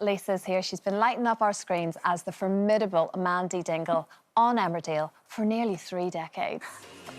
Lisa's here. She's been lighting up our screens as the formidable Mandy Dingle on Emmerdale for nearly 3 decades.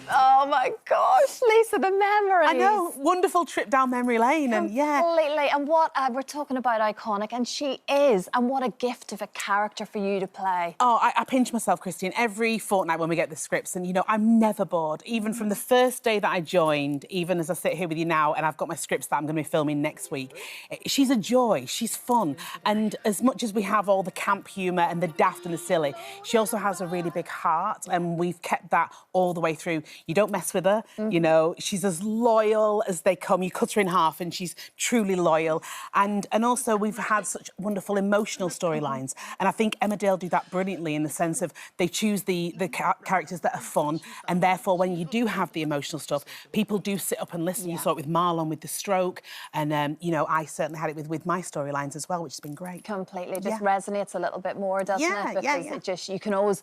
Oh my gosh, Lisa, the memories. I know, wonderful trip down memory lane, and yeah. Completely, and what, we're talking about iconic, and she is, and what a gift of a character for you to play. Oh, I pinch myself, Christine, every fortnight when we get the scripts, and, you know, I'm never bored. Even from the first day that I joined, even as I sit here with you now, and I've got my scripts that I'm going to be filming next week, she's a joy, she's fun, and as much as we have all the camp humour and the daft and the silly, she also has a really big heart, and we've kept that all the way through. You don't mess with her, you know, she's as loyal as they come. You cut her in half and she's truly loyal. And also we've had such wonderful emotional storylines. And I think Emmerdale do that brilliantly in the sense of they choose the characters that are fun, and therefore when you do have the emotional stuff, people do sit up and listen. You saw it with Marlon with the stroke, and, you know, I certainly had it with my storylines as well, which has been great. Completely, just resonates a little bit more, doesn't it? Because it just, you can always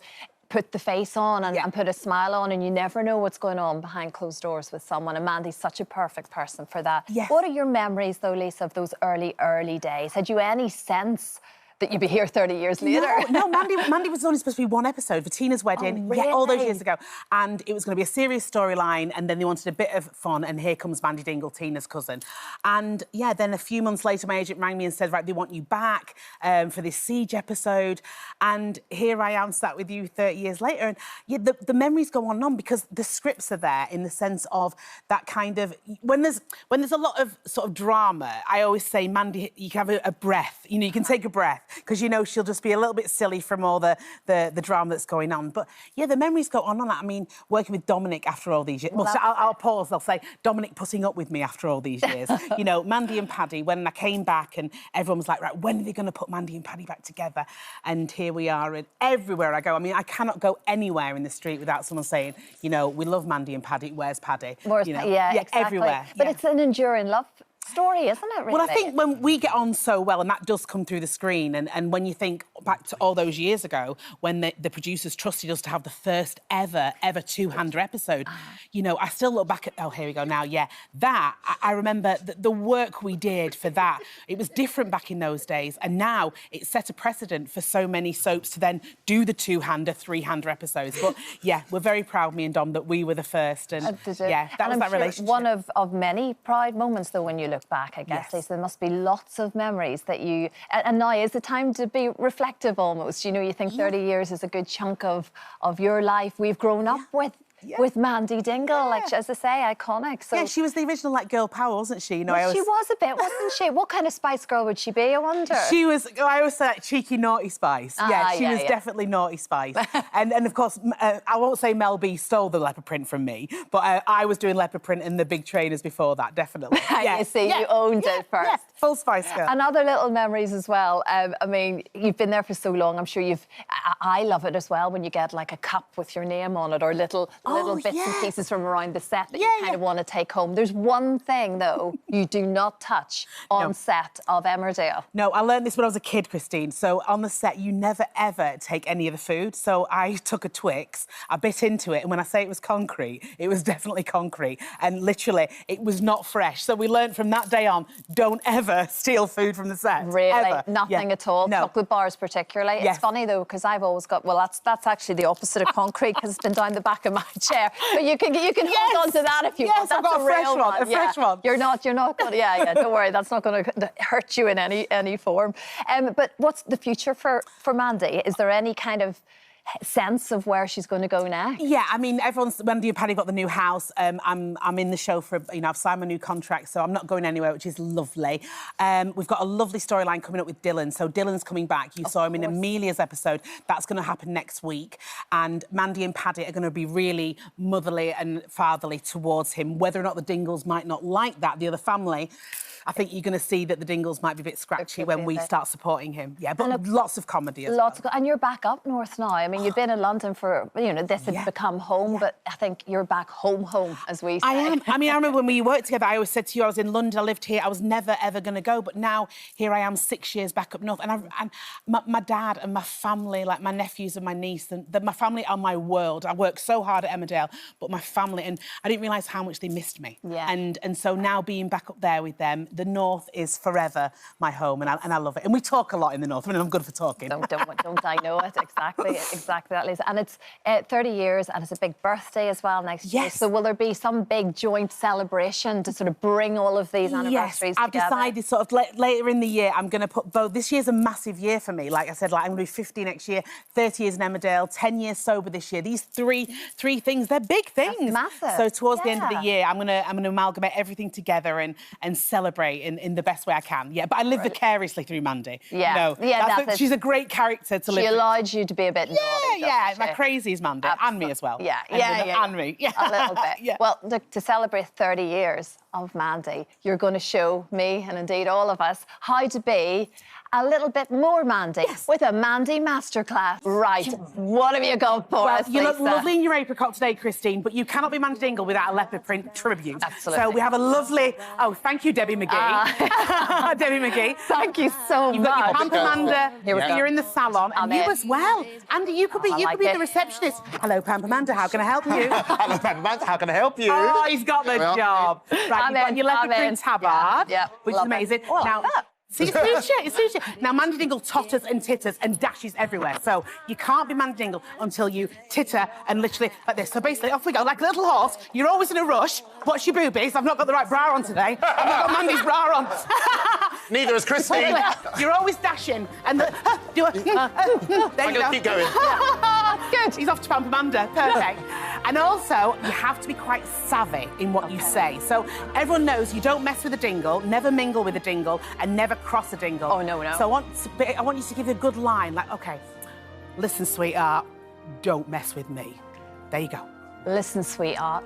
put the face on and put a smile on, and you never know what's going on behind closed doors with someone, and Mandy's such a perfect person for that. What are your memories, though, Lisa, of those early days? Had you any sense that you'd be here 30 years later? No, Mandy was only supposed to be one episode for Tina's wedding, all those years ago. And it was going to be a serious storyline, and then they wanted a bit of fun, and here comes Mandy Dingle, Tina's cousin. And, yeah, then a few months later, my agent rang me and said, right, they want you back for this Siege episode. And here I am sat with you 30 years later. And, yeah, the memories go on and on because the scripts are there in the sense of that kind of... When there's a lot of sort of drama, I always say, Mandy, you can have a breath. You know, you can take a breath, because, you know, she'll just be a little bit silly from all the drama that's going on. But, yeah, the memories go on and on. I mean, working with Dominic after all these years... Well, so I'll pause. I'll say, Dominic putting up with me after all these years. You know, Mandy and Paddy, when I came back and everyone was like, right, when are they going to put Mandy and Paddy back together? And here we are, and everywhere I go. I mean, I cannot go anywhere in the street without someone saying, you know, we love Mandy and Paddy, where's Paddy? Where's you know? Yeah, exactly. Everywhere. But it's an enduring love story, isn't it, really? Well, I think when we get on so well, and that does come through the screen, and when you think back to all those years ago, when the producers trusted us to have the first ever two-hander episode, you know, I still look back at, oh, here we go now, that, I remember the work we did for that. It was different back in those days, and now it set a precedent for so many soaps to then do the two-hander, three-hander episodes. But, yeah, we're very proud, me and Dom, that we were the first, and, yeah, that was that relationship. One of many proud moments, though, when you look back, I guess, Lisa, there must be lots of memories that you... And now is the time to be reflective, almost. You know, you think 30 years is a good chunk of your life. We've grown up with Mandy Dingle, like, as I say, iconic. So... Yeah, she was the original, like, girl power, wasn't she? You know, she was a bit, wasn't she? What kind of Spice Girl would she be, I wonder? She was, I always say, like, cheeky, naughty Spice. She was definitely naughty Spice. and of course, I won't say Mel B stole the leopard print from me, but I was doing leopard print in the big trainers before that, definitely. You see, you owned it first. Yeah, full Spice Girl. And other little memories as well. I mean, you've been there for so long, I'm sure I love it as well when you get, like, a cup with your name on it, or little bits and pieces from around the set that you kind of want to take home. There's one thing, though, you do not touch on set of Emmerdale. No, I learned this when I was a kid, Christine. So on the set, you never, ever take any of the food. So I took a Twix, I bit into it, and when I say it was concrete, it was definitely concrete. And literally, it was not fresh. So we learned from that day on, don't ever steal food from the set. Really? Ever. Nothing at all? No. Chocolate bars particularly? It's funny, though, because I've always got... Well, that's actually the opposite of concrete, because it's been down the back of my chair. But you can hold on to that if you want. Yes, I've got a fresh one. A fresh one. You're not going to... don't worry, that's not going to hurt you in any form. But what's the future for Mandy? Is there any kind of sense of where she's going to go next? Yeah, I mean, Mandy and Paddy got the new house. I'm in the show for, you know, I've signed my new contract, so I'm not going anywhere, which is lovely. We've got a lovely storyline coming up with Dylan. So Dylan's coming back. You saw him in Amelia's episode. That's going to happen next week. And Mandy and Paddy are going to be really motherly and fatherly towards him. Whether or not the Dingles might not like that, the other family, I think you're going to see that the Dingles might be a bit scratchy when we start supporting him. Yeah, but lots of comedy as well. And you're back up north now. I mean, you've been in London for, you know, this had become home, but I think you're back home, as we say. I am. I mean, I remember when we worked together, I always said to you, I was in London, I lived here, I was never, ever going to go, but now here I am 6 years back up north, and my dad and my family, like my nephews and my niece, and my family are my world. I worked so hard at Emmerdale, but my family, and I didn't realise how much they missed me. And so now being back up there with them, the North is forever my home, and I love it. And we talk a lot in the North. I mean, I'm good for talking. Don't I know it? Exactly that, Lisa. And it's 30 years, and it's a big birthday as well next year. So will there be some big joint celebration to sort of bring all of these anniversaries I've together? decided sort of later in the year, I'm going to put both. This year's a massive year for me. Like I said, like I'm going to be 50 next year, 30 years in Emmerdale, 10 years sober this year. These three things, they're big things. That's massive. So towards the end of the year, I'm going to amalgamate everything together and celebrate in the best way I can. Yeah, but I live vicariously through Mandy. Yeah, she's a great character to live. She allowed you to be a bit naughty. My crazy is Mandy. And me as well. And me. A little bit. Well, to celebrate 30 years of Mandy, you're going to show me, and indeed all of us, how to be a little bit more Mandy with a Mandy Masterclass. Right, what have you got for us, you look Lisa? lovely in your apricot today, Christine, but you cannot be Mandy Dingle without a leopard print tribute. Absolutely. So we have a lovely... Oh, thank you, Debbie McGee. Debbie McGee. Thank you so much. You've got your Pamper Here we go. You're in the salon, and you as well. Andy, you could be the receptionist. Hello, Pamper Amanda, how can I help you? Hello, Pamper Amanda, how can I help you? Oh, he's got the job. Right, you've got your leopard print tabard, which is amazing. Now, see, it suits you. Now, Mandy Dingle totters and titters and dashes everywhere. So you can't be Mandy Dingle until you titter and literally like this. So basically, off we go, like a little horse. You're always in a rush. Watch your boobies. I've not got the right bra on today. I've not got Mandy's bra on. Neither has Christine. You're always dashing. And there you go. Keep going. Good. He's off to Pamper Amanda. Perfect. And also, you have to be quite savvy in what you say. So everyone knows you don't mess with a dingle, never mingle with a dingle, and never cross a dingle. Oh, no. So I want you to give a good line, like, OK, listen, sweetheart, don't mess with me. There you go. Listen, sweetheart.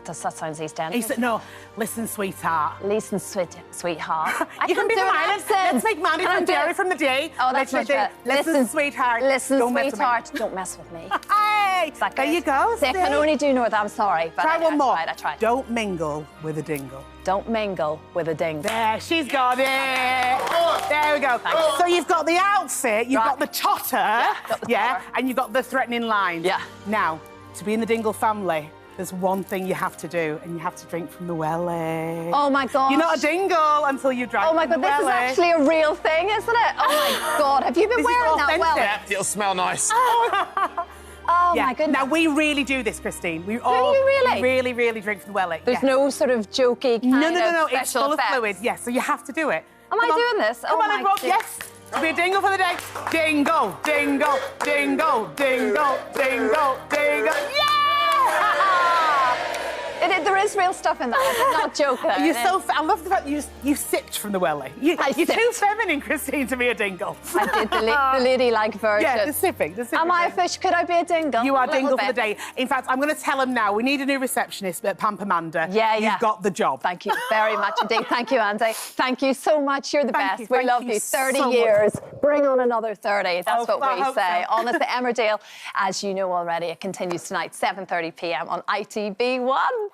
That sounds East End. He said, no, listen, sweetheart. Listen, sweetheart. You can be the island. Let's make Mandy from Derry from the day. Oh, that's much better. Listen, sweetheart. Listen, sweetheart. Don't mess with me. Hey, there you go. See, I can only do North. I'm sorry. But Try one more. I tried. Don't mingle with a dingle. Don't mingle with a dingle. There, she's got it. There we go. So you've got the outfit, you've got the totter, and you've got the threatening lines. Yeah. Now, to be in the Dingle family, there's one thing you have to do, and you have to drink from the welly. Oh, my God. You're not a dingle until you drink from the welly. Oh, my God, this is actually a real thing, isn't it? Oh, my God. Have you been wearing that welly? Yeah, it'll smell nice. Oh, my goodness. Now, we really do this, Christine. We you really? We really, really drink from the welly. There's no sort of jokey kind No. of It's full effects. of fluid. Yes, so you have to do it. Am I doing this? Come on, Rob. Yes. Be a dingle for the day. Dingle, dingle, dingle, dingle, dingle, dingle. Yeah! There is real stuff in that. I did not joke there. I love the fact you sipped from the welly. You're too feminine, Christine, to be a dingle. I did the ladylike version. Yeah, the sipping. Am I a fish? Could I be a dingle? You are dingle for the day. In fact, I'm going to tell them now. We need a new receptionist at Pamper Amanda. Yeah. You've got the job. Thank you very much indeed. Thank you, Andy. Thank you so much. You're the best. We love you. 30 years. Bring on another 30. That's what we say. Honest to Emmerdale. As you know already, it continues tonight, 7:30 p.m. on ITV1.